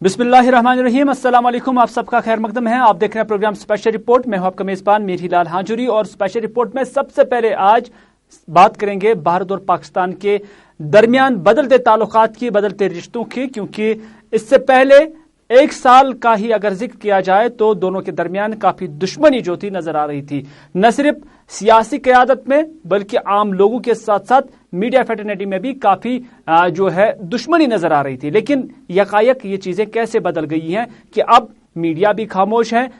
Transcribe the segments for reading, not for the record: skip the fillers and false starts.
बिस्मिल्लाहिर्रहमानिर्रहीम, अस्सलाम वालेकुम। आप सबका खैर मकदम है। आप देख रहे हैं प्रोग्राम स्पेशल रिपोर्ट। मैं हूं आपका मेजबान मीर हिलाल हांजुरी और स्पेशल रिपोर्ट में सबसे पहले आज बात करेंगे भारत और पाकिस्तान के दरमियान बदलते ताल्लुकात की, बदलते रिश्तों की, क्योंकि इससे पहले एक साल का ही अगर जिक्र किया जाए तो दोनों के दरमियान काफी दुश्मनी जो थी नजर आ रही थी, न सिर्फ सियासी क़यादत में बल्कि आम लोगों के साथ साथ मीडिया फेटर्निटी में भी काफी जो है दुश्मनी नजर आ रही थी। लेकिन यकायक ये चीजें कैसे बदल गई हैं कि अब मीडिया भी खामोश है,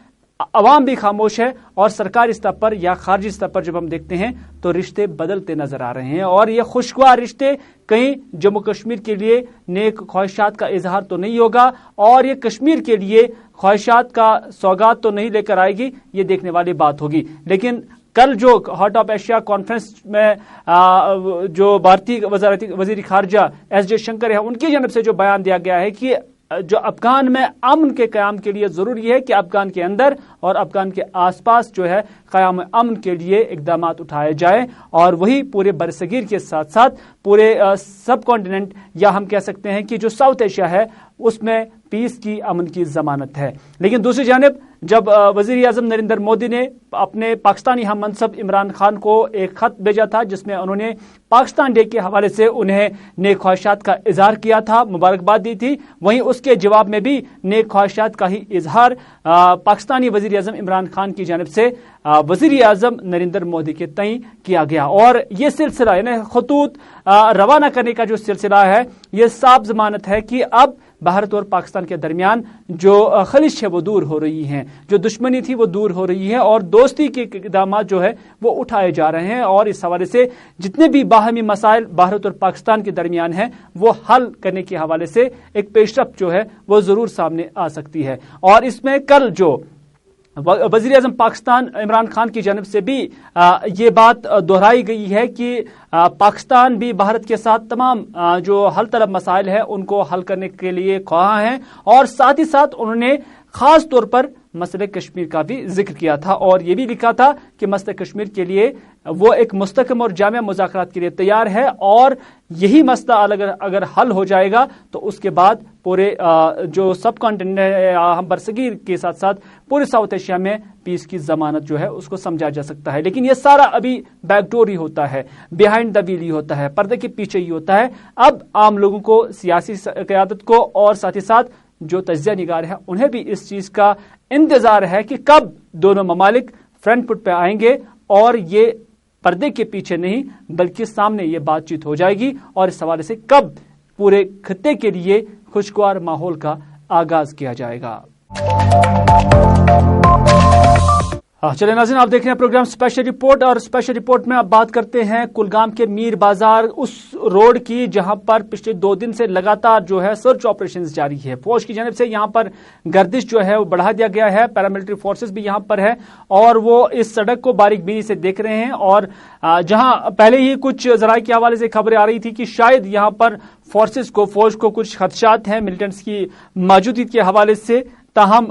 अवाम भी खामोश है और सरकारी स्तर पर या खारजी स्तर पर जब हम देखते हैं तो रिश्ते बदलते नजर आ रहे हैं। और ये खुशगवार रिश्ते कहीं जम्मू कश्मीर के लिए नेक ख्वाहिशात का इजहार तो नहीं होगा और ये कश्मीर के लिए ख्वाहिशात का सौगात तो नहीं लेकर आएगी, ये देखने वाली बात होगी। लेकिन कल जो हार्ट ऑफ एशिया कॉन्फ्रेंस में जो भारतीय वजीर खारजा एस जयशंकर है, उनकी जानब से जो बयान दिया गया है कि जो अफगान में अमन के क़याम के लिए जरूरी है कि अफगान के अंदर और अफगान के आसपास जो है क़याम अमन के लिए इक़दाम उठाए जाए और वही पूरे बरसगीर के साथ साथ पूरे सब कॉन्टिनेंट या हम कह सकते हैं कि जो साउथ एशिया है उसमें पीस की, अमन की जमानत है। लेकिन दूसरी जानिब जब वजीर आजम नरेंद्र मोदी ने अपने पाकिस्तानी हम मनसब इमरान खान को एक खत भेजा था जिसमें उन्होंने पाकिस्तान डे के हवाले से उन्हें नेक ख्वाहिशात का इजहार किया था, मुबारकबाद दी थी, वहीं उसके जवाब में भी नेक ख्वाहिशात का ही इजहार पाकिस्तानी वजीर आजम इमरान खान की जानिब से वजीर आजम नरेंद्र मोदी के तई किया गया। और ये सिलसिला यानी खतूत रवाना करने का जो सिलसिला है, ये साफ जमानत है कि अब भारत और पाकिस्तान के दरमियान जो खलिश है वो दूर हो रही हैं, जो दुश्मनी थी वो दूर हो रही है और दोस्ती के इक़दाम जो है वो उठाए जा रहे हैं। और इस हवाले से जितने भी बाहमी मसाइल भारत और पाकिस्तान के दरमियान हैं वो हल करने के हवाले से एक पेशरफ्त जो है वो जरूर सामने आ सकती है। और इसमें कल जो वज़ीर आज़म पाकिस्तान इमरान खान की जानिब से भी ये बात दोहराई गई है कि पाकिस्तान भी भारत के साथ तमाम जो हल तलब मसाइल है उनको हल करने के लिए ख्वाह हैं और साथ ही साथ उन्होंने खास तौर पर मसले कश्मीर का भी जिक्र किया था और ये भी लिखा था कि मसले कश्मीर के लिए वो एक मुस्तकम और जामिया मुज़ाकरात के लिए तैयार है और यही मसला अगर हल हो जाएगा तो उसके बाद पूरे जो सब कॉन्टिनेंट हम बरसगीर के साथ साथ पूरे साउथ एशिया में पीस की जमानत जो है उसको समझा जा सकता है। लेकिन ये सारा अभी बैकडोर ही होता है, बिहाइंड द व्हील ही होता है, पर्दे के पीछे ही होता है। अब आम लोगों को, सियासी क़यादत को और साथ ही साथ जो तज्ज़िया निगार है उन्हें भी इस चीज का इंतजार है कि कब दोनों ममालिक फ्रंट फुट पे आएंगे और ये पर्दे के पीछे नहीं बल्कि सामने ये बातचीत हो जाएगी और इस हवाले से कब पूरे खित्ते के लिए खुशगवार माहौल का आगाज किया जाएगा। चलिए नाज़रीन, आप देख रहे हैं प्रोग्राम स्पेशल रिपोर्ट और स्पेशल रिपोर्ट में अब बात करते हैं कुलगाम के मीर बाजार उस रोड की जहां पर पिछले 2 दिन से लगातार जो है सर्च ऑपरेशन जारी है। फौज की जानिब से यहां पर गर्दिश जो है वो बढ़ा दिया गया है, पैरामिलिट्री फोर्सेस भी यहां पर है और वो इस सड़क को बारीकबीनी से देख रहे हैं। और जहां पहले ही कुछ जराये के हवाले से खबरें आ रही थी कि शायद यहां पर फौज को कुछ खदशात हैं मिलिटेंट्स की मौजूदगी के हवाले से, ताहम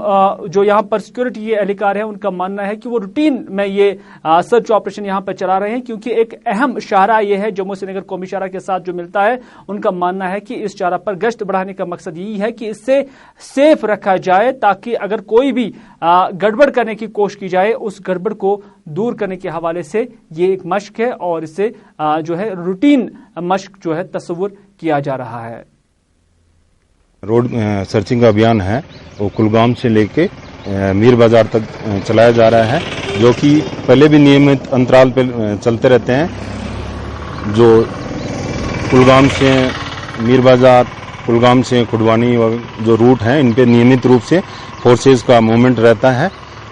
जो यहाँ पर सिक्योरिटी एहलकार है उनका मानना है कि वो रूटीन में ये सर्च ऑपरेशन यहाँ पर चला रहे हैं क्योंकि एक अहम शाहरा ये है जम्मू श्रीनगर कौमी शाहरा के साथ जो मिलता है। उनका मानना है कि इस शाहरा पर गश्त बढ़ाने का मकसद यही है कि इससे सेफ रखा जाए ताकि अगर कोई भी गड़बड़ करने की कोशिश की जाए उस गड़बड़ को दूर करने के हवाले से ये एक मश्क है और इससे जो है रूटीन मश्क जो है तस्वुर किया जा रहा है। रोड सर्चिंग का अभियान है वो कुलगाम से लेके मीर बाजार तक चलाया जा रहा है, जो कि पहले भी नियमित अंतराल पर चलते रहते हैं। जो कुलगाम से मीर बाजार, कुलगाम से खुडवानी जो रूट हैं इन पे नियमित रूप से फोर्सेज का मूवमेंट रहता है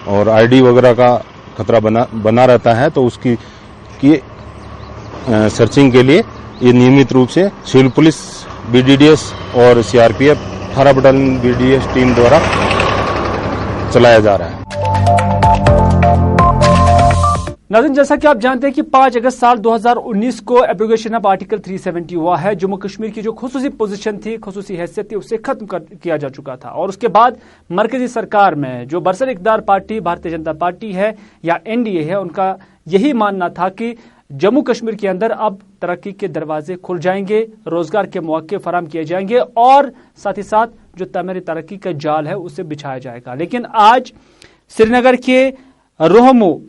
और आईडी वगैरह का खतरा बना रहता है, तो उसकी सर्चिंग के लिए ये नियमित रूप से सिविल पुलिस, बीडीडीएस और सीआरपीएफ 18 बटालियन बीडीएस टीम द्वारा चलाया जा रहा है। नाज़रीन, जैसा कि आप जानते हैं कि 5 अगस्त साल 2019 को एब्रोगेशन ऑफ आर्टिकल 370 हुआ है। जम्मू कश्मीर की जो खुसूसी पोजीशन थी, खुसूसी हैसियत थी, उसे खत्म किया जा चुका था और उसके बाद मरकजी सरकार में जो बरसर इक़्तिदार पार्टी भारतीय जनता पार्टी है या एनडीए है, उनका यही मानना था कि जम्मू कश्मीर के अंदर अब तरक्की के दरवाजे खुल जाएंगे, रोजगार के मौके फराहम किए जाएंगे और साथ ही साथ जो तमीरी तरक्की का जाल है उसे बिछाया जाएगा। लेकिन आज श्रीनगर के रोहमू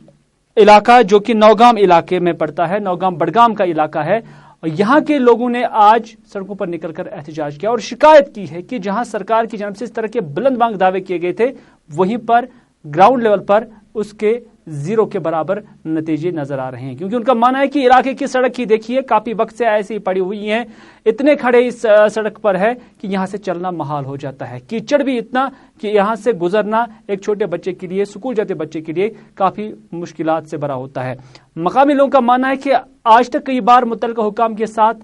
इलाका जो कि नौगाम इलाके में पड़ता है, नौगाम बडगाम का इलाका है, और यहाँ के लोगों ने आज सड़कों पर निकलकर एहतजाज किया और शिकायत की है कि जहां सरकार की जानब से इस तरह के बुलंद बांग दावे किए गए थे, वहीं पर ग्राउंड लेवल पर उसके जीरो के बराबर नतीजे नजर आ रहे हैं। क्योंकि उनका मानना है कि इलाके की सड़क ही देखिए काफी वक्त से ऐसी ही पड़ी हुई है, इतने खड़े इस सड़क पर है कि यहां से चलना महाल हो जाता है। कीचड़ भी इतना कि यहां से गुजरना एक छोटे बच्चे के लिए, स्कूल जाते बच्चे के लिए काफी मुश्किलात से भरा होता है। मकामी लोगों का मानना है कि आज तक कई बार मुतल्लिका हुकाम के साथ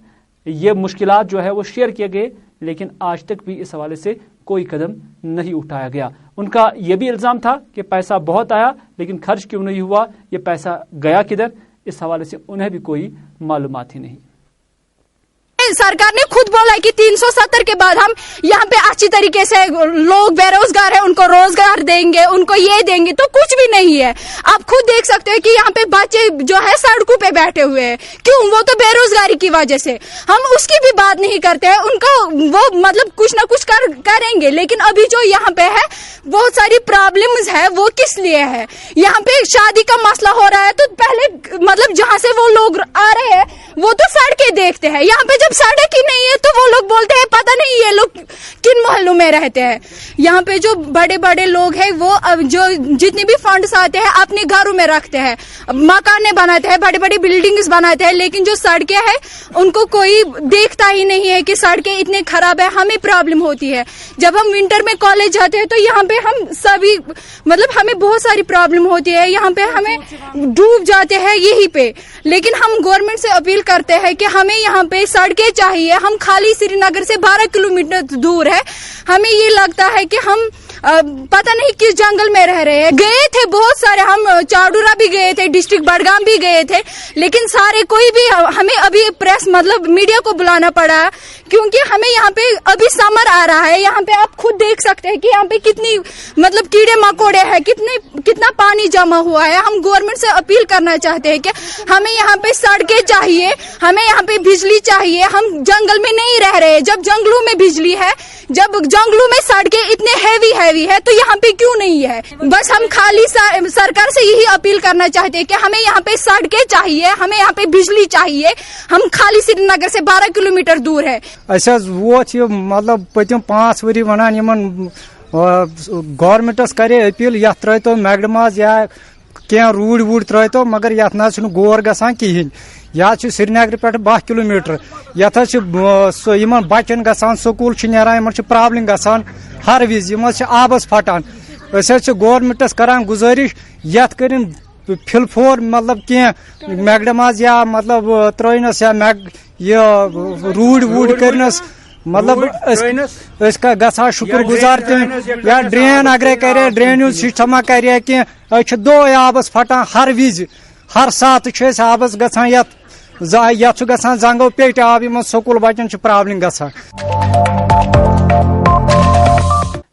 ये मुश्किलात जो है वो शेयर किए गए, लेकिन आज तक भी इस हवाले से कोई कदम नहीं उठाया गया। उनका यह भी इल्जाम था कि पैसा बहुत आया लेकिन खर्च क्यों नहीं हुआ, ये पैसा गया किधर, इस हवाले से उन्हें भी कोई मालूमात ही नहीं। सरकार ने खुद बोला है कि 370 के बाद हम यहाँ पे अच्छी तरीके से लोग बेरोजगार है उनको रोजगार देंगे, उनको ये देंगे, तो कुछ भी नहीं है। आप खुद देख सकते हो कि यहाँ पे बच्चे जो है सड़कों पे बैठे हुए हैं, क्यों? वो तो बेरोजगारी की वजह से। हम उसकी भी बात नहीं करते हैं, उनका वो मतलब कुछ ना कुछ करेंगे, लेकिन अभी जो यहाँ पे है बहुत सारी प्रॉब्लम्स है, वो किस लिए है? यहाँ पे शादी का मसला हो रहा है तो पहले मतलब जहाँ से वो लोग आ रहे हैं वो तो सड़कें देखते हैं, यहाँ पे जब सड़क ही नहीं है तो वो लोग बोलते हैं पता नहीं ये लोग किन मोहल्लों में रहते हैं। यहाँ पे जो बड़े बड़े लोग हैं वो जो जितने भी फंड्स आते हैं अपने घरों में रखते हैं, मकाने बनाते हैं, बड़ी बड़ी बिल्डिंग्स बनाते हैं, लेकिन जो सड़कें हैं उनको कोई देखता ही नहीं है कि सड़कें इतनी खराब है। हमें प्रॉब्लम होती है जब हम विंटर में कॉलेज जाते हैं तो यहाँ पे हम सभी मतलब हमें बहुत सारी प्रॉब्लम होती है, यहाँ पे हमें डूब जाते हैं यहीं पे। लेकिन हम गवर्नमेंट से अपील करते हैं कि हमें यहाँ पे सड़कें चाहिए। हम खाली श्रीनगर से 12 किलोमीटर दूर है, हमें ये लगता है कि हम पता नहीं किस जंगल में रह रहे हैं। गए थे बहुत सारे, हम चाडूरा भी गए थे, डिस्ट्रिक्ट बडगाम भी गए थे, लेकिन सारे कोई भी हमें अभी प्रेस मतलब मीडिया को बुलाना पड़ा क्योंकि हमें यहाँ पे अभी समर आ रहा है। यहाँ पे आप खुद देख सकते हैं कि यहाँ पे कितनी मतलब कीड़े मकोड़े हैं, कितना पानी जमा हुआ है। हम गवर्नमेंट से अपील करना चाहते हैं कि हमें यहाँ पे सड़कें चाहिए, हमें यहाँ पे बिजली चाहिए। हम जंगल में नहीं रह रहे, जब जंगलों में बिजली है, जब जंगलों में सड़कें इतने हैवी है तो यहाँ पे क्यों नहीं है? बस हम खाली सरकार से यही अपील करना चाहते हैं कि हमें यहाँ पे सड़कें चाहिए, हमें यहाँ पे बिजली चाहिए। हम खाली श्रीनगर से 12 किलोमीटर दूर है। वो मतलब पतिम 5 वरी वनान गवर्नमेंटस करे अपील यथ त्रो मैगडमाज या क्या रूड वूड त्रो, मगर यथ ना गौर गसान कहें। यह श्रीनगर पे 12 किलोमीटर, यथ बचन गसान स्कूल नारान प्रॉब्लम गसान हर विज आबस फटान। गवर्नमेंटस करान गुजारिश यथ कर फिलफोर मतलब क्या मैगडमाज या मतलब त्रोनस या रूड वूड करनस मतलब गसा शुक्र गुजार तम या ड्रेन अगर करे ड्रेन सिस्टमा करे कि दो आबस फटान हर विज हर सात आबस गसान यथ गसान जंगो पेट आब इन स्कूल बचन प्रॉब्लम गसान।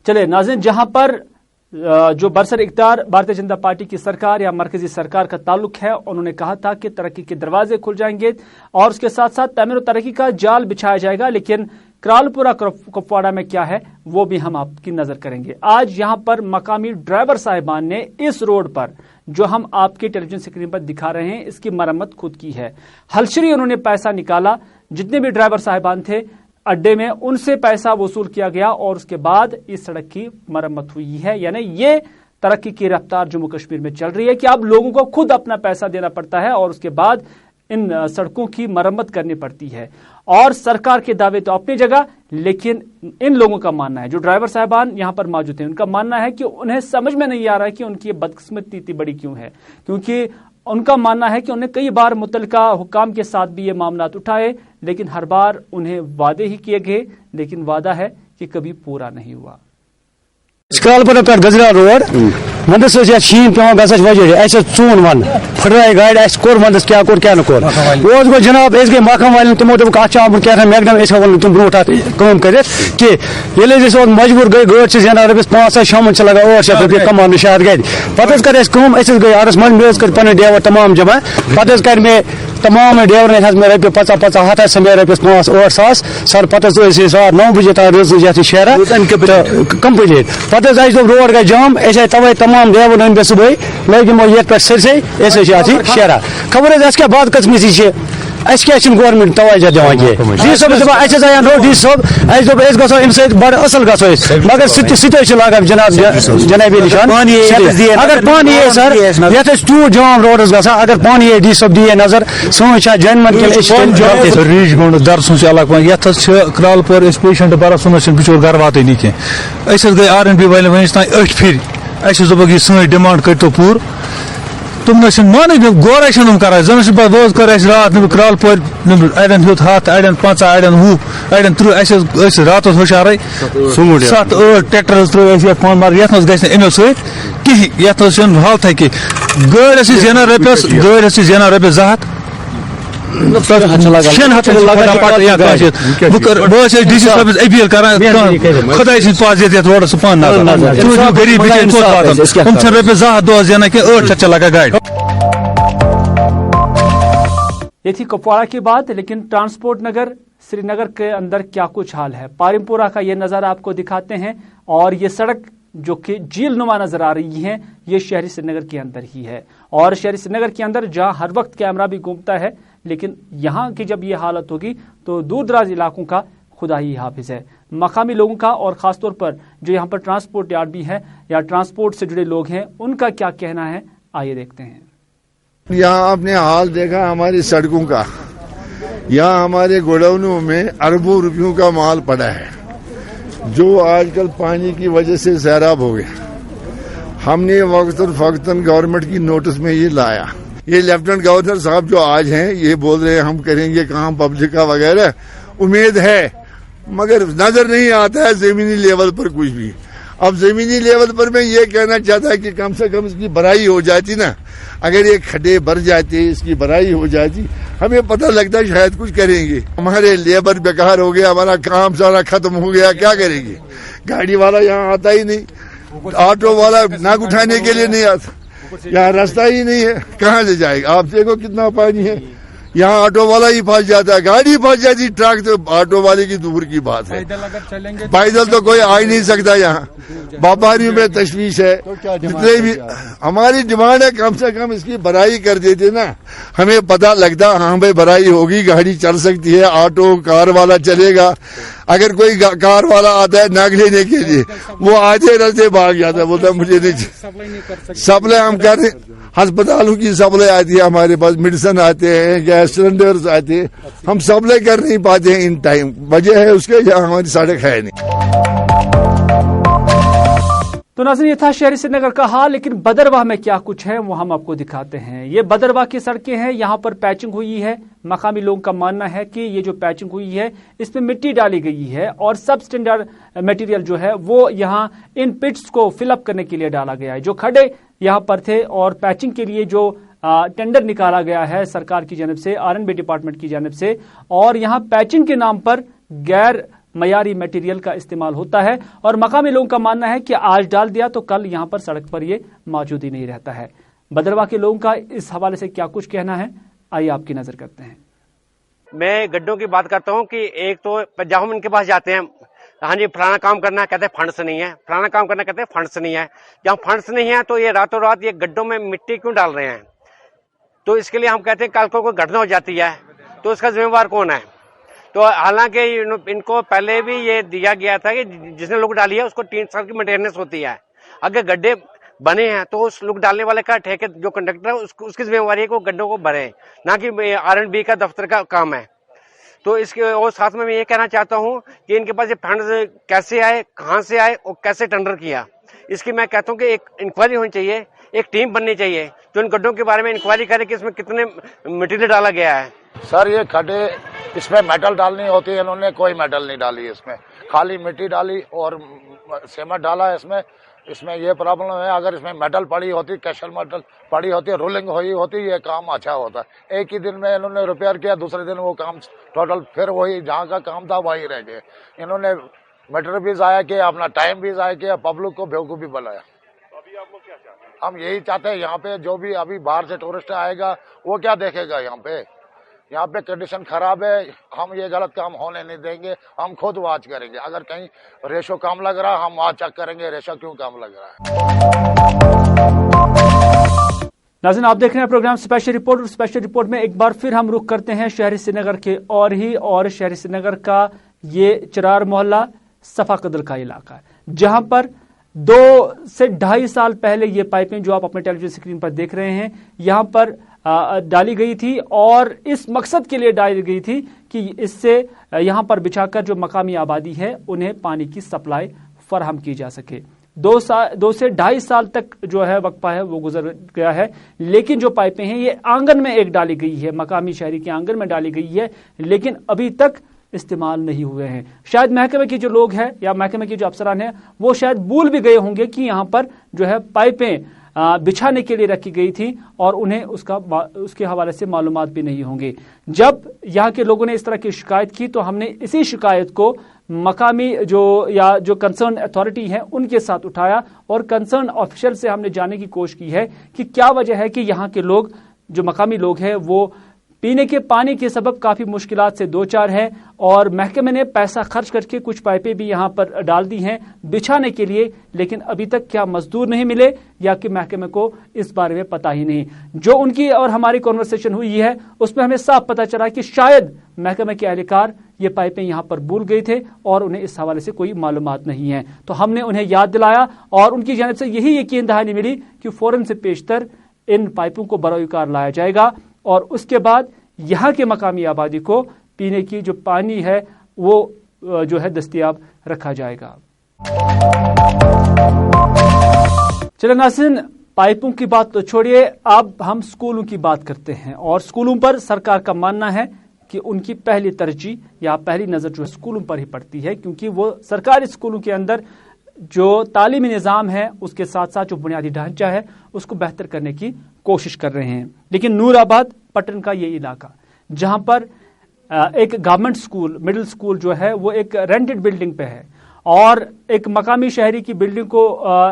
चले नाज़रीन, जहां पर जो बरसर इख्तियार भारतीय जनता पार्टी की सरकार या मरकजी सरकार का ताल्लुक है, उन्होंने कहा था कि तरक्की के दरवाजे खुल जाएंगे और उसके साथ साथ तमीर और तरक्की का जाल बिछाया जाएगा। लेकिन क्रालपुरा कुपवाड़ा में क्या है वो भी हम आपकी नजर करेंगे। आज यहां पर मकामी ड्राइवर साहिबान ने इस रोड पर जो हम आपके टेलीविजन स्क्रीन पर दिखा रहे हैं इसकी मरम्मत खुद की है। हलशरी उन्होंने पैसा निकाला, जितने भी ड्राइवर साहिबान थे अड्डे में उनसे पैसा वसूल किया गया और उसके बाद इस सड़क की मरम्मत हुई है। यानी ये तरक्की की रफ्तार जम्मू कश्मीर में चल रही है कि अब लोगों को खुद अपना पैसा देना पड़ता है और उसके बाद इन सड़कों की मरम्मत करनी पड़ती है। और सरकार के दावे तो अपनी जगह, लेकिन इन लोगों का मानना है, जो ड्राइवर साहबान यहां पर मौजूद हैं, उनका मानना है कि उन्हें समझ में नहीं आ रहा है कि उनकी बदकिस्मती इतनी बड़ी क्यों है। क्योंकि उनका मानना है कि उन्हें कई बार मुतल्लिका हुकाम के साथ भी ये मामला उठाए, लेकिन हर बार उन्हें वादे ही किए गए, लेकिन वादा है कि कभी पूरा नहीं हुआ। क्रालपुरा पे गजरा रोड वंदस शीन पे वजह चून वन फटराई गाड़ कोर वंदस क्या कोर क्या नोर गो जनाब गई महकम वाले तमो दोप क्या क्या मैगडम तुम ब्रोट कम कर मजबूर गई गाड़ जाना रपस 500 शाम लगा 800 रुपये कमान शहर गर पे कर गई आरस मन मे कर पन डेवर तमाम जमा पे कर मे तमाम ड्राइवर मे रोपये 50 हथ मे रोपये 5-8 सास सर पे 9 बजे तक रज शेरा कम्प्लीट पे रोड गई जाम अस तवे तमाम ड्राइवर अन पे सुबह लग यमो ये पे सरसे शेरा खबर क्या बदकस्मती क्या गवर्नमेंट तवज्जो दिवान डी सब रोड डी सब गो अम बड़ असल गो मगर लगान जनाबी निशान अगर पान ये सर ये तूत जाम रोडस ग अगर पान ये डी सब दिए नजर सोन जनमन रीच गोड दरसों इलाक ये क्रालपुर पेशेंट बरा सुन बिचोर घर वातनी कह गई RNB वाले वन तान 8 फिर दोप ये सी डिमांड करो पूर तुम मान गौर कर जन रोज कर रात क्रालपुर अड़न हूत हथ अड़न 5 अड़न 20 अड़न 30 रात हुशार 7-8 ट्रैक्टर त्रो मगर ये गो कहीं ये हालत कि गाड़ जाना रपस गाड़ 2 हथ 6 हथ डी सी साहब अपील कर खुदा पास ये रोडस पान गरीब तुम रपये 2 हथ दस जाना कि 8 हथ लगा गाड़। ये थी कुपवाड़ा की बात, लेकिन ट्रांसपोर्ट नगर श्रीनगर के अंदर क्या कुछ हाल है, पारिमपुरा का ये नज़ारा आपको दिखाते हैं। और ये सड़क जो कि झील नुमा नजर आ रही है, ये शहरी श्रीनगर के अंदर ही है। और शहरी श्रीनगर के अंदर जहां हर वक्त कैमरा भी घूमता है, लेकिन यहाँ की जब ये हालत होगी तो दूर दराज इलाकों का खुदा ही हाफिज है। मकामी लोगों का और खासतौर पर जो यहाँ पर ट्रांसपोर्ट यार्ड भी है या ट्रांसपोर्ट से जुड़े लोग हैं, उनका क्या कहना है, आइए देखते हैं। यहाँ आपने हाल देखा हमारी सड़कों का, यहाँ हमारे गोडाउनों में अरबों रुपयों का माल पड़ा है जो आजकल पानी की वजह से सैराब हो गया। हमने वक्तन फक्तन गवर्नमेंट की नोटिस में ये लाया। ये लेफ्टिनेंट गवर्नर साहब जो आज हैं ये बोल रहे हैं हम करेंगे काम पब्लिक का वगैरह, उम्मीद है मगर नजर नहीं आता है जमीनी लेवल पर कुछ भी। अब जमीनी लेवल पर मैं ये कहना चाहता कि कम से कम इसकी भराई हो जाती ना, अगर ये खड्डे भर जाते इसकी भराई हो जाती हमें पता लगता शायद कुछ करेंगे। हमारे लेबर बेकार हो गया, हमारा काम सारा खत्म हो गया, क्या करेंगे। गाड़ी वाला यहाँ आता ही नहीं, ऑटो वाला नाक उठाने के लिए नहीं आता, यहाँ रास्ता ही नहीं है, कहाँ से जाएगा। आप देखो कितना पानी है, यहाँ ऑटो वाला ही फंस जाता है, गाड़ी फंस जाती, ट्रक तो ऑटो वाले की दूर की बात है, पैदल तो कोई आ ही नहीं सकता। यहाँ व्यापारियों में तशवीश है, जितने भी हमारी डिमांड है कम से कम इसकी भराई कर देते ना, हमें पता लगता हाँ भाई भराई होगी, गाड़ी चल सकती है, ऑटो कार वाला चलेगा। अगर कोई कार वाला आता है नाग लेने के लिए, वो आधे रास्ते भाग जाता है, बोलता है मुझे नहीं। सप्लाई हम कर रहे, अस्पतालों की सप्लाई आती है हमारे पास, मेडिसिन आते हैं, गैस सिलेंडर्स आते हैं, हम सप्लाई कर नहीं पाते हैं इन टाइम। वजह है उसके यहाँ हमारी सड़क है नहीं। तो नाज़रीन ये था शहरी श्रीनगर का हाल, लेकिन बदरवाह में क्या कुछ है वो हम आपको दिखाते हैं। ये बदरवाह की सड़कें हैं, यहाँ पर पैचिंग हुई है। मकामी लोगों का मानना है कि ये जो पैचिंग हुई है इसमें मिट्टी डाली गई है और सब स्टैंडर्ड मटेरियल जो है वो यहाँ इन पिट्स को फिलअप करने के लिए डाला गया है। जो खड्डे यहाँ पर थे और पैचिंग के लिए जो टेंडर निकाला गया है सरकार की जानब से, RNB डिपार्टमेंट की जानब से, और यहाँ पैचिंग के नाम पर गैर मयारी मटेरियल का इस्तेमाल होता है। और मकामी लोगों का मानना है कि आज डाल दिया तो कल यहाँ पर सड़क पर ये मौजूद ही नहीं रहता है। बदरवाह के लोगों का इस हवाले से क्या कुछ कहना है, आइए आपकी नजर करते हैं। मैं गड्ढों की बात करता हूँ कि एक तो जब हम इनके पास जाते हैं, हाँ जी फलाना काम करना है, कहते हैं फंड्स नहीं है, फलाना काम करना कहते हैं फंड्स नहीं है। जब फंड्स नहीं है तो ये रातों रात ये गड्ढों में मिट्टी क्यों डाल रहे हैं। तो इसके लिए हम कहते हैं कल को कोई घटना हो जाती है तो उसका जिम्मेवार कौन है। तो हालांकि इनको पहले भी ये दिया गया था कि जिसने लुक डाली है उसको 3 साल की मेंटेनेंस होती है। अगर गड्ढे बने हैं तो उस लुक डालने वाले का ठेके जो कंडक्टर है उसकी जिम्मेवारी है कि वो गड्ढों को भरे, ना कि RNB का दफ्तर का काम है। तो इसके और साथ में मैं ये कहना चाहता हूँ कि इनके पास ये फंड कैसे आए, कहाँ से आए और कैसे टेंडर किया, इसकी मैं कहता हूँ कि एक इंक्वायरी होनी चाहिए, एक टीम बननी चाहिए जो इन गड्ढों के बारे में इंक्वायरी करे कि इसमें कितने मटेरियल डाला गया है। सर ये खड्डे इसमें मेटल डालनी होती है, इन्होंने कोई मेटल नहीं डाली, इसमें खाली मिट्टी डाली और सीमेंट डाला है। इसमें ये प्रॉब्लम है, अगर इसमें मेटल पड़ी होती, कैशल मेटल पड़ी होती, रोलिंग हुई होती, ये काम अच्छा होता। एक ही दिन में इन्होंने रिपेयर किया, दूसरे दिन वो काम टोटल फिर वही जहाँ का काम था वही रह गए। इन्होंने मटेरियल भी ज़ाया किया, अपना टाइम भी ज़ाया किया, पब्लिक को बेवकूफ़ भी बनाया। अभी आप लोग क्या चाहते हैं? हम यही चाहते हैं यहाँ पे जो भी अभी बाहर से टूरिस्ट आएगा वो क्या देखेगा यहाँ पे। यहाँ पे कंडीशन खराब है, हम ये गलत काम होने नहीं देंगे, हम खुद वॉच करेंगे। अगर कहीं रेशो कम लग रहा है हम वहाँ चेक करेंगे रेशो क्यों कम लग रहा है। नाज़रीन, आप देख रहे हैं प्रोग्राम स्पेशल रिपोर्ट, और स्पेशल रिपोर्ट में एक बार फिर हम रुख करते हैं शहरी श्रीनगर के और शहरी श्रीनगर का ये चरार मोहल्ला सफा कदल का इलाका है, जहां पर 2 से 2.5 साल पहले ये पाइपें जो आप अपने टेलीविजन स्क्रीन पर देख रहे हैं यहां पर डाली गई थी, और इस मकसद के लिए डाली गई थी कि इससे यहां पर बिछाकर जो मकामी आबादी है उन्हें पानी की सप्लाई फराहम की जा सके। 2 से 2.5 साल तक जो है वक्फा है वो गुजर गया है, लेकिन जो पाइपें हैं ये आंगन में एक डाली गई है, मकामी शहरी के आंगन में डाली गई है, लेकिन अभी तक इस्तेमाल नहीं हुए हैं। शायद महकमे के जो लोग हैं या महकमे के जो अफसरान हैं वो शायद भूल भी गए होंगे कि यहाँ पर जो है पाइपें बिछाने के लिए रखी गई थी, और उन्हें उसके हवाले से मालूमात भी नहीं होंगे। जब यहाँ के लोगों ने इस तरह की शिकायत की तो हमने इसी शिकायत को मकामी जो कंसर्न अथॉरिटी है उनके साथ उठाया, और कंसर्न ऑफिशियल से हमने जानने की कोशिश की है कि क्या वजह है कि यहाँ के लोग जो मकामी लोग हैं वो पीने के पानी के सबब काफी मुश्किलात से दो चार हैं, और महकमे ने पैसा खर्च करके कुछ पाइपें भी यहां पर डाल दी हैं बिछाने के लिए, लेकिन अभी तक क्या मजदूर नहीं मिले या कि महकमे को इस बारे में पता ही नहीं। जो उनकी और हमारी कॉन्वर्सेशन हुई है उसमें हमें साफ पता चला कि शायद महकमे के एहलकार ये पाइपें यहां पर भूल गए थे और उन्हें इस हवाले से कोई मालूमात नहीं है। तो हमने उन्हें याद दिलाया और उनकी जानिब से यही यकीन दहानी मिली कि फौरन से पेशतर इन पाइपों को बरोकार लाया जाएगा, और उसके बाद यहाँ के मकामी आबादी को पीने की जो पानी है वो जो है दस्तयाब रखा जाएगा। चलिए नाज़रीन, पाइपों की बात तो छोड़िए, अब हम स्कूलों की बात करते हैं। और स्कूलों पर सरकार का मानना है कि उनकी पहली तरजीह या पहली नजर जो स्कूलों पर ही पड़ती है, क्योंकि वो सरकारी स्कूलों के अंदर जो तालीमी निज़ाम है उसके साथ साथ जो बुनियादी ढांचा है उसको बेहतर करने की कोशिश कर रहे हैं। लेकिन नूराबाद पटन का ये इलाका जहां पर एक गवर्नमेंट स्कूल मिडिल स्कूल जो है वो एक रेंटेड बिल्डिंग पे है, और एक मकामी शहरी की बिल्डिंग को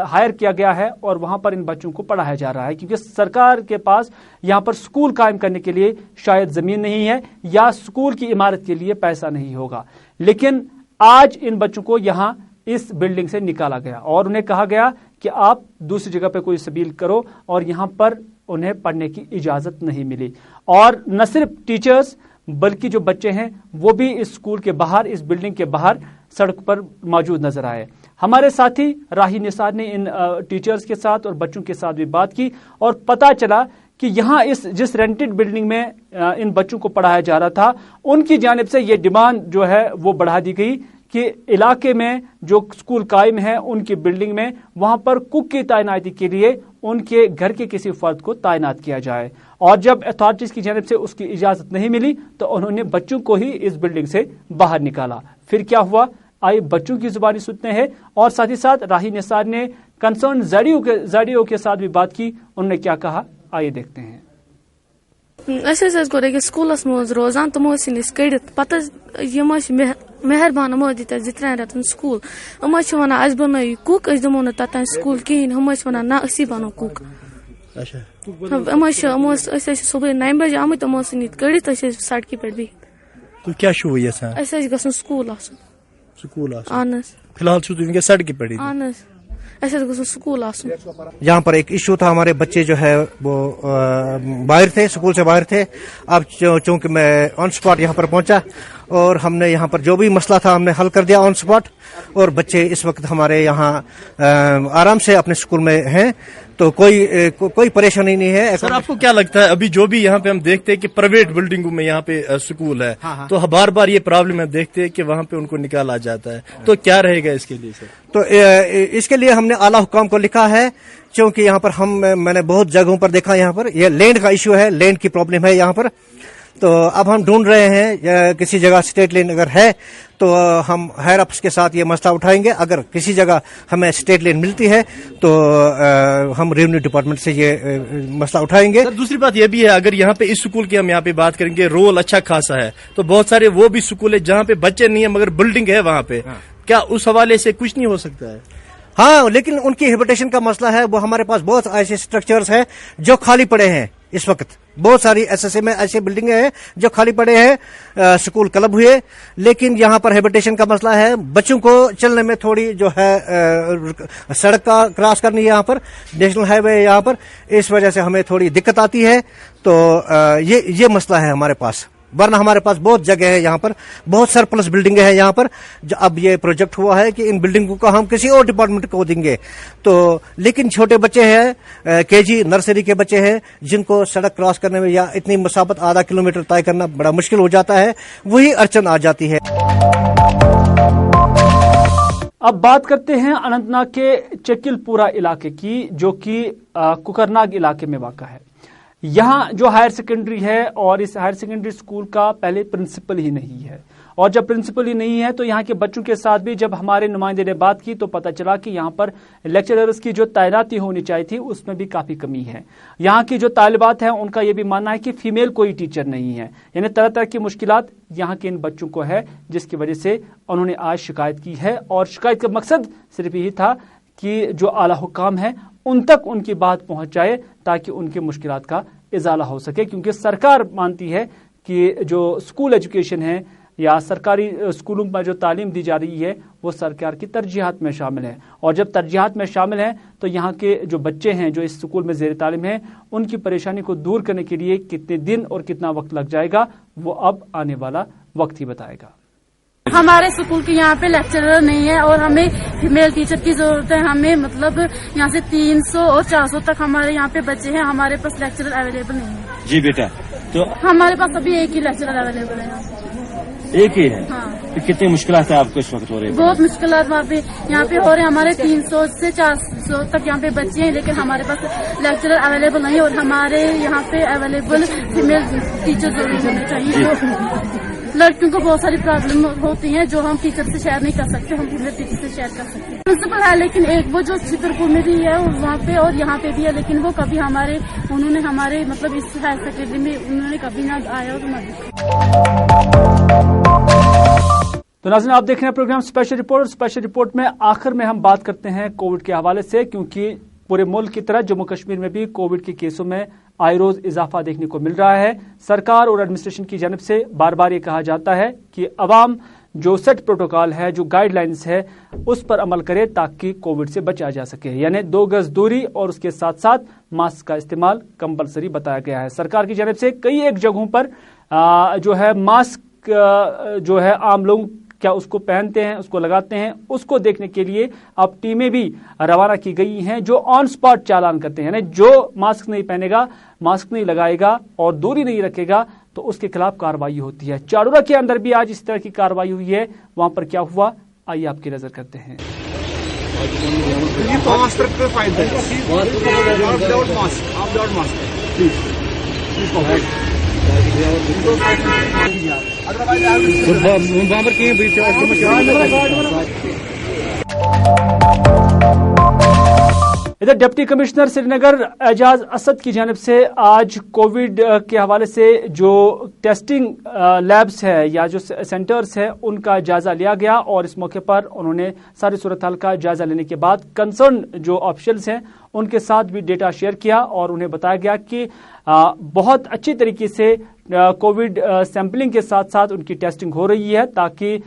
हायर किया गया है, और वहां पर इन बच्चों को पढ़ाया जा रहा है, क्योंकि सरकार के पास यहां पर स्कूल कायम करने के लिए शायद जमीन नहीं है या स्कूल की इमारत के लिए पैसा नहीं होगा। लेकिन आज इन बच्चों को यहां इस बिल्डिंग से निकाला गया और उन्हें कहा गया कि आप दूसरी जगह पे कोई सबील करो, और यहां पर उन्हें पढ़ने की इजाजत नहीं मिली। और न सिर्फ टीचर्स बल्कि जो बच्चे हैं वो भी इस स्कूल के बाहर, इस बिल्डिंग के बाहर सड़क पर मौजूद नजर आए। हमारे साथी राही निसार ने इन टीचर्स के साथ और बच्चों के साथ भी बात की, और पता चला कि यहाँ जिस रेंटेड बिल्डिंग में इन बच्चों को पढ़ाया जा रहा था उनकी जानिब से ये डिमांड जो है वो बढ़ा दी गई कि इलाके में जो स्कूल कायम है उनकी बिल्डिंग में वहां पर कुक की तैनाती के लिए उनके घर के किसी फर्द को तैनात किया जाए। और जब अथॉरिटीज की जानिब से उसकी इजाजत नहीं मिली तो उन्होंने बच्चों को ही इस बिल्डिंग से बाहर निकाला। फिर क्या हुआ, आइए बच्चों की जुबानी सुनते हैं, और साथ ही साथ राही निसार ने कंसर्न ज़ेडीओ के साथ भी बात की। उन्होंने क्या कहा, आइए देखते हैं। स्कूलस मज रोजान तमो कड़ित पे मेहरबान हम दी 2-3 रेतन स्कूल हम वन अस बनो कुक दमो न तत स्कूल कहें हम वन ना असी बनो कुक हम सुबह 9 बजे आमत हम कड़ित सड़क पे बिहित क्या स्कूल फिलहाल सड़क पे स्कूल। यहाँ पर एक इशू था, हमारे बच्चे जो है वो बाहर थे, स्कूल से बाहर थे। अब चूंकि मैं ऑन स्पॉट यहाँ पर पहुंचा और हमने यहाँ पर जो भी मसला था हमने हल कर दिया ऑन स्पॉट, और बच्चे इस वक्त हमारे यहाँ आराम से अपने स्कूल में हैं, तो कोई परेशानी नहीं है। सर आपको क्या लगता है, अभी जो भी यहाँ पे हम देखते हैं कि प्राइवेट बिल्डिंगों में यहाँ पे स्कूल है, तो बार बार ये प्रॉब्लम है देखते हैं कि वहाँ पे उनको निकाला जाता है, तो क्या रहेगा इसके लिए सर? तो इसके लिए हमने आला हुकाम को लिखा है, क्योंकि यहाँ पर मैंने बहुत जगहों पर देखा, यहाँ पर ये लैंड का इश्यू है, लैंड की प्रॉब्लम है यहाँ पर। तो अब हम ढूंढ रहे हैं किसी जगह स्टेट लेन अगर है तो हम हायर अप्स के साथ ये मसला उठाएंगे। अगर किसी जगह हमें स्टेट लेन मिलती है तो हम रेवेन्यू डिपार्टमेंट से ये मसला उठाएंगे। सर दूसरी बात ये भी है, अगर यहाँ पे इस स्कूल की हम यहाँ पे बात करेंगे, रोल अच्छा खासा है, तो बहुत सारे वो भी स्कूल है जहाँ पे बच्चे नहीं है मगर बिल्डिंग है वहाँ पे, क्या उस हवाले से कुछ नहीं हो सकता है? हाँ, लेकिन उनकी हैबिटेशन का मसला है। वो हमारे पास बहुत ऐसे स्ट्रक्चर्स हैं जो खाली पड़े हैं, इस वक्त बहुत सारी एसएसए में ऐसी बिल्डिंगें हैं जो खाली पड़े हैं, स्कूल क्लब हुए, लेकिन यहाँ पर हैबिटेशन का मसला है। बच्चों को चलने में थोड़ी जो है सड़क का क्रॉस करनी है, यहाँ पर नेशनल हाईवे है यहाँ पर, इस वजह से हमें थोड़ी दिक्कत आती है। तो ये मसला है हमारे पास, वरना हमारे पास बहुत जगह है, यहाँ पर बहुत सरप्लस बिल्डिंगें हैं यहाँ पर। जो अब ये प्रोजेक्ट हुआ है कि इन बिल्डिंगों को हम किसी और डिपार्टमेंट को देंगे, तो लेकिन छोटे बच्चे हैं, केजी नर्सरी के बच्चे हैं, जिनको सड़क क्रॉस करने में या इतनी मसाफत आधा किलोमीटर तय करना बड़ा मुश्किल हो जाता है, वही अड़चन आ जाती है। अब बात करते हैं अनंतनाग के चकिलपुरा इलाके की, जो कि कुकरनाग इलाके में वाक़ा है। यहाँ जो हायर सेकेंडरी है, और इस हायर सेकेंडरी स्कूल का पहले प्रिंसिपल ही नहीं है, और जब प्रिंसिपल ही नहीं है तो यहाँ के बच्चों के साथ भी जब हमारे नुमाइंदे ने बात की तो पता चला कि यहाँ पर लेक्चरर्स की जो तैनाती होनी चाहिए थी उसमें भी काफी कमी है। यहाँ की जो तालिबात हैं उनका ये भी मानना है कि फीमेल कोई टीचर नहीं है, यानी तरह तरह की मुश्किलात यहाँ के इन बच्चों को है, जिसकी वजह से उन्होंने आज शिकायत की है। और शिकायत का मकसद सिर्फ यही था कि जो आला हुकाम है उन तक उनकी बात पहुंच जाए ताकि उनकी मुश्किलात का इजाला हो सके, क्योंकि सरकार मानती है कि जो स्कूल एजुकेशन है या सरकारी स्कूलों में जो तालीम दी जा रही है वो सरकार की तरजीहात में शामिल है, और जब तरजीहात में शामिल है तो यहाँ के जो बच्चे हैं जो इस स्कूल में ज़ेर तालीम हैं उनकी परेशानी को दूर करने के लिए कितने दिन और कितना वक्त लग जाएगा वो अब आने वाला वक्त ही बताएगा। हमारे स्कूल के यहाँ पे लेक्चरर नहीं है और हमें फीमेल टीचर की जरूरत है। हमें मतलब यहाँ से 300 और 400 तक हमारे यहाँ पे बच्चे हैं, हमारे पास लेक्चरर अवेलेबल नहीं है। जी बेटा, तो हमारे पास अभी एक ही लेक्चरर अवेलेबल है। एक ही है? हाँ। तो कितनी मुश्किलात है आपको इस वक्त हो रही है? बहुत मुश्किलात वहाँ पे यहाँ पे हो रहे हैं। हमारे 300 से 400 तक यहाँ पे बच्चे हैं, लेकिन हमारे पास लेक्चरर अवेलेबल नहीं, और हमारे यहाँ पे अवेलेबल फीमेल टीचर जरूर होने चाहिए। लड़कियों को बहुत सारी प्रॉब्लम होती हैं जो हम टीचर से शेयर नहीं कर सकते, हम फीमेल टीचर से शेयर कर सकते हैं। प्रिंसिपल है, लेकिन एक वो जो चित्रपुर में भी है वहाँ पे और यहाँ पे भी है, लेकिन वो कभी उन्होंने हमारे मतलब इस हायर सेकेंडरी में उन्होंने कभी ना आया और ना देखा। तो नाज़रीन, आप देख रहे हैं programme special report. Special report में आखिर में हम बात करते हैं कोविड के हवाले से, क्योंकि पूरे मुल्क की तरह जम्मू कश्मीर में भी कोविड के केसों में आए रोज इजाफा देखने को मिल रहा है। सरकार और एडमिनिस्ट्रेशन की जानिब से बार बार ये कहा जाता है कि अवाम जो सेट प्रोटोकॉल है, जो गाइडलाइंस है, उस पर अमल करे ताकि कोविड से बचा जा सके, यानी 2 गज दूरी और उसके साथ साथ मास्क का इस्तेमाल कंपलसरी बताया गया है। सरकार की जानिब से कई एक जगहों पर जो है मास्क जो है आम लोग क्या उसको पहनते हैं, उसको लगाते हैं, उसको देखने के लिए अब टीमें भी रवाना की गई हैं जो ऑन स्पॉट चालान करते हैं। यानी जो मास्क नहीं पहनेगा, मास्क नहीं लगाएगा और दूरी नहीं रखेगा तो उसके खिलाफ कार्रवाई होती है। चारूरा के अंदर भी आज इस तरह की कार्रवाई हुई है। वहां पर क्या हुआ, आइए आपकी नजर करते हैं। इधर डिप्टी कमिश्नर श्रीनगर एजाज असद की जानिब से आज कोविड के हवाले से जो टेस्टिंग लैब्स है या जो सेंटर्स है उनका जायजा लिया गया, और इस मौके पर उन्होंने सारी सूरत हाल का जायजा लेने के बाद कंसर्न जो ऑफिशियल्स हैं उनके साथ भी डेटा शेयर किया, और उन्हें बताया गया कि बहुत अच्छी तरीके से कोविड सैंपलिंग के साथ साथ उनकी टेस्टिंग हो रही है, ताकि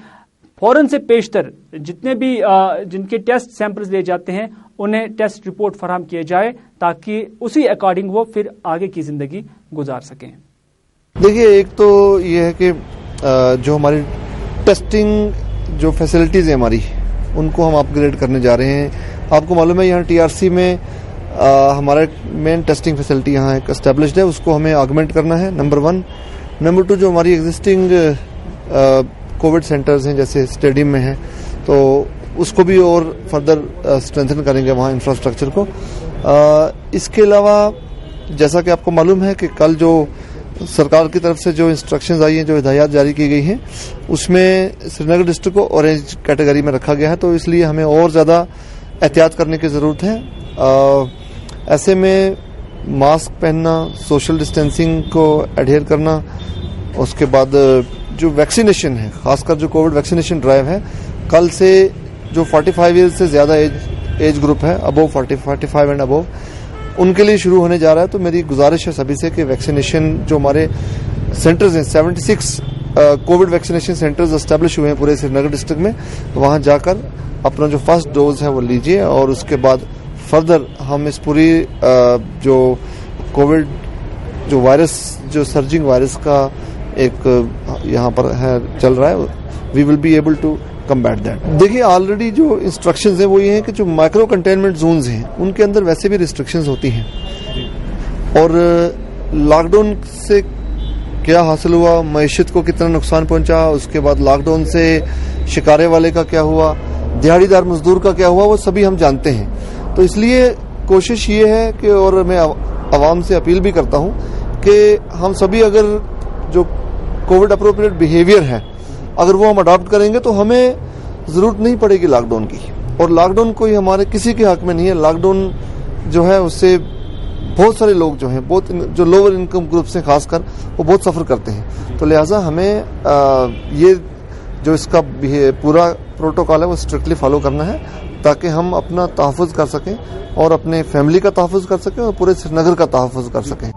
फौरन से पेशतर जितने भी जिनके टेस्ट सैंपल्स लिए जाते हैं उन्हें टेस्ट रिपोर्ट फराहम किए जाए ताकि उसी अकॉर्डिंग वो फिर आगे की जिंदगी गुजार सकें। देखिए, एक तो ये है कि जो हमारी टेस्टिंग जो फैसिलिटीज है हमारी, उनको हम अपग्रेड करने जा रहे हैं। आपको मालूम है यहाँ टीआरसी में हमारा मेन टेस्टिंग फैसिलिटी यहाँ एक एस्टेब्लिश्ड है, उसको हमें ऑगमेंट करना है, नंबर 1। नंबर 2, जो हमारी एग्जिस्टिंग कोविड सेंटर्स हैं जैसे स्टेडियम में है, तो उसको भी और फर्दर स्ट्रेंथन करेंगे वहाँ इंफ्रास्ट्रक्चर को। इसके अलावा जैसा कि आपको मालूम है कि कल जो सरकार की तरफ से जो इंस्ट्रक्शंस आई हैं, जो हिदायत जारी की गई हैं, उसमें श्रीनगर डिस्ट्रिक्ट को ऑरेंज कैटेगरी में रखा गया है, तो इसलिए हमें और ज़्यादा एहतियात करने की ज़रूरत है। ऐसे में मास्क पहनना, सोशल डिस्टेंसिंग को एडहेयर करना, उसके बाद जो वैक्सीनेशन है, खासकर जो कोविड वैक्सीनेशन ड्राइव है, कल से जो 45 ईयर्स से ज़्यादा एज ग्रुप है, अबोव 45 एंड अबोव, ان کے لیے شروع ہونے جا رہا ہے. تو میری گزارش ہے سبھی سے کہ ویکسینیشن جو ہمارے سینٹرز ہیں 76 کووڈ ویکسینیشن سینٹرز اسٹیبلش ہوئے ہیں پورے سری نگر ڈسٹرکٹ میں, وہاں جا کر اپنا جو فرسٹ ڈوز ہے وہ لیجیے, اور اس کے بعد فردر ہم اس پوری جو کووڈ جو وائرس جو سرجنگ وائرس کا ایک یہاں پر ہے چل رہا ہے, we will be able to combat that. دیکھیے آلریڈی جو انسٹرکشنز ہیں وہ یہ ہیں کہ جو مائکرو کنٹینمنٹ زونز ہیں ان کے اندر ویسے بھی ریسٹرکشنز ہوتی ہیں, اور لاک ڈاؤن سے کیا حاصل ہوا, معیشت کو کتنا نقصان پہنچا, اس کے بعد لاک ڈاؤن سے شکارے والے کا کیا ہوا, دیہڑی دار مزدور کا کیا ہوا, وہ سبھی ہم جانتے ہیں. تو اس لیے کوشش یہ ہے کہ, اور میں عوام سے اپیل بھی کرتا ہوں کہ ہم سبھی اگر جو کووڈ اپروپریٹ بیہیویئر ہے اگر وہ ہم اڈاپٹ کریں گے تو ہمیں ضرورت نہیں پڑے گی لاک ڈاؤن کی, اور لاک ڈاؤن کوئی ہمارے کسی کے حق میں نہیں ہے. لاک ڈاؤن جو ہے اس سے بہت سارے لوگ جو ہیں, بہت جو لوور انکم گروپس ہیں خاص کر, وہ بہت سفر کرتے ہیں. تو لہٰذا ہمیں یہ جو اس کا پورا پروٹوکال ہے وہ اسٹرکٹلی فالو کرنا ہے تاکہ ہم اپنا تحفظ کر سکیں اور اپنے فیملی کا تحفظ کر سکیں اور پورے سری نگر کا تحفظ کر سکیں.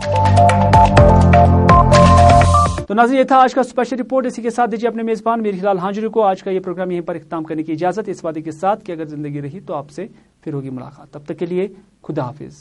تو ناظرین یہ تھا آج کا اسپیشل رپورٹ. اسی کے ساتھ دیجیے اپنے میزبان میری ہلال ہانجری کو آج کا یہ پروگرام یہیں پر اختتام کرنے کی اجازت, اس وعدے کے ساتھ کہ اگر زندگی رہی تو آپ سے پھر ہوگی ملاقات. تب تک کے لیے خدا حافظ.